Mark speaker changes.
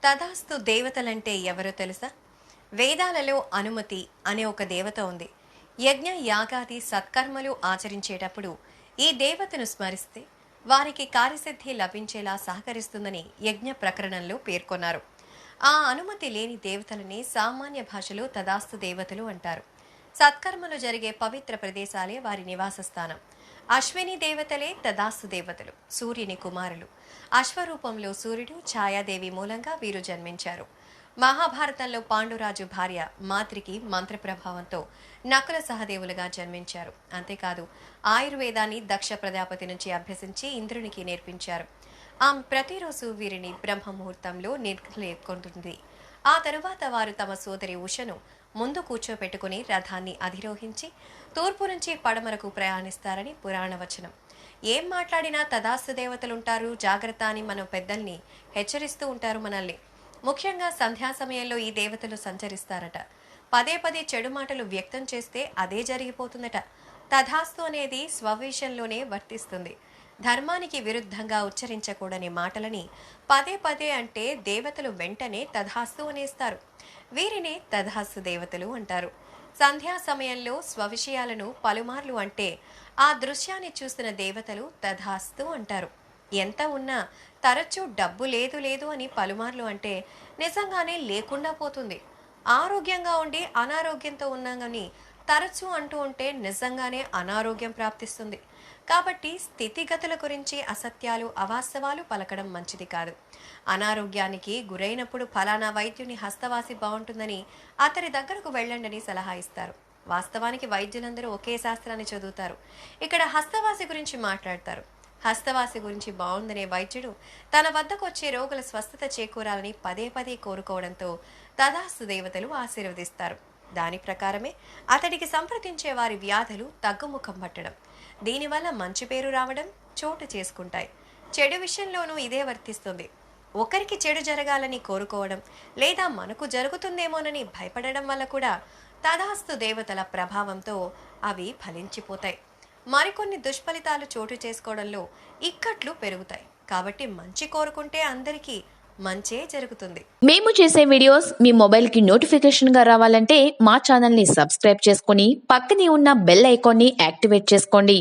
Speaker 1: తదాస్తు దేవతలంటే ఎవరో తెలుసా? వేదాలలో అనుమతి అనే ఒక దేవత ఉంది. యజ్ఞ యాగాది సత్కర్మలు ఆచరించేటప్పుడు ఈ దేవతను స్మరిస్తే వారికి కార్యసిద్ధి లభించేలా సహకరిస్తుందని యజ్ఞ ప్రకరణంలో పేర్కొన్నారు. ఆ అనుమతి లేని దేవతలని సామాన్య భాషలో తదాస్తు దేవతలు అంటారు. సత్కర్మలు జరిగే పవిత్ర ప్రదేశాలే వారి నివాస స్థానం. అశ్విని దేవతలే తదాస్తు దేవతలు, సూర్యుని కుమారులు. అశ్వరూపంలో సూర్యుడు, ఛాయాదేవి మూలంగా వీరు జన్మించారు. మహాభారతంలో పాండురాజు భార్య మాత్రికి మంత్ర ప్రభావంతో నకుల సహదేవులుగా జన్మించారు. అంతేకాదు ఆయుర్వేదాన్ని దక్ష ప్రజాపతి నుంచి అభ్యసించి ఇంద్రునికి నేర్పించారు. ఆమె ప్రతిరోజు వీరిని బ్రహ్మ ముహూర్తంలో నిర్లేకొంటుంది. ఆ తరువాత వారు తమ సోదరి ఉషను ముందు కూర్చోపెట్టుకుని రథాన్ని అధిరోహించి తూర్పు నుంచి పడమరకు ప్రయాణిస్తారని పురాణ వచనం. ఏం మాట్లాడినా తదాస్తు దేవతలుంటారు, జాగ్రత్త అని మనం పెద్దల్ని హెచ్చరిస్తూ ఉంటారు మనల్ని. ముఖ్యంగా సంధ్యా సమయంలో ఈ దేవతలు సంచరిస్తారట. పదే పదే చెడు మాటలు వ్యక్తం చేస్తే అదే జరిగిపోతుందట. తథాస్తు అనేది స్వవిషయంలోనే వర్తిస్తుంది. ధర్మానికి విరుద్ధంగా ఉచ్చరించకూడని మాటలని పదే పదే అంటే దేవతలు వెంటనే తథాస్తు అనేస్తారు. వీరినే తథాస్తు దేవతలు అంటారు. సంధ్యా సమయంలో స్వవిషయాలను పలుమార్లు అంటే ఆ దృశ్యాన్ని చూసిన దేవతలు తథాస్తు అంటారు. ఎంత ఉన్నా తరచూ డబ్బు లేదు లేదు అని పలుమార్లు అంటే నిజంగానే లేకుండా పోతుంది. ఆరోగ్యంగా ఉండి అనారోగ్యంతో ఉన్నామని తరచూ అంటూ ఉంటే నిజంగానే అనారోగ్యం ప్రాప్తిస్తుంది. కాబట్టి స్థితిగతుల గురించి అసత్యాలు అవాస్తవాలు పలకడం మంచిది కాదు. అనారోగ్యానికి గురైనప్పుడు ఫలానా వైద్యుని హస్తవాసి బాగుంటుందని అతని దగ్గరకు వెళ్ళండి సలహా ఇస్తారు. వాస్తవానికి వైద్యులందరూ ఒకే శాస్త్రాన్ని చదువుతారు. ఇక్కడ హస్తవాసి గురించి మాట్లాడతారు. హస్తవాసి గురించి బాగుందనే వైద్యుడు తన వద్దకు వచ్చే రోగుల స్వస్థత చేకూరాలని పదే పదే కోరుకోవడంతో తదాస్తు దేవతలు ఆశీర్వదిస్తారు. దాని ప్రకారమే అతడికి సంప్రదించే వారి వ్యాధులు తగ్గుముఖం పట్టడం, దీనివల్ల మంచి పేరు రావడం చోటు చేసుకుంటాయి. చెడు విషయంలోనూ ఇదే వర్తిస్తుంది. ఒకరికి చెడు జరగాలని కోరుకోవడం లేదా మనకు జరుగుతుందేమోనని భయపడడం వల్ల కూడా తదాస్తు దేవతల ప్రభావంతో అవి ఫలించిపోతాయి. మరికొన్ని దుష్ఫలితాలు చోటు చేసుకోవడంలో ఇక్కట్లు పెరుగుతాయి. కాబట్టి మంచి కోరుకుంటే అందరికీ మంచే జరుగుతుంది.
Speaker 2: మేము చేసే వీడియోస్ మీ మొబైల్కి నోటిఫికేషన్గా రావాలంటే మా ఛానల్ని సబ్స్క్రైబ్ చేసుకుని పక్కనే ఉన్న బెల్ ఐకాన్ని యాక్టివేట్ చేసుకోండి.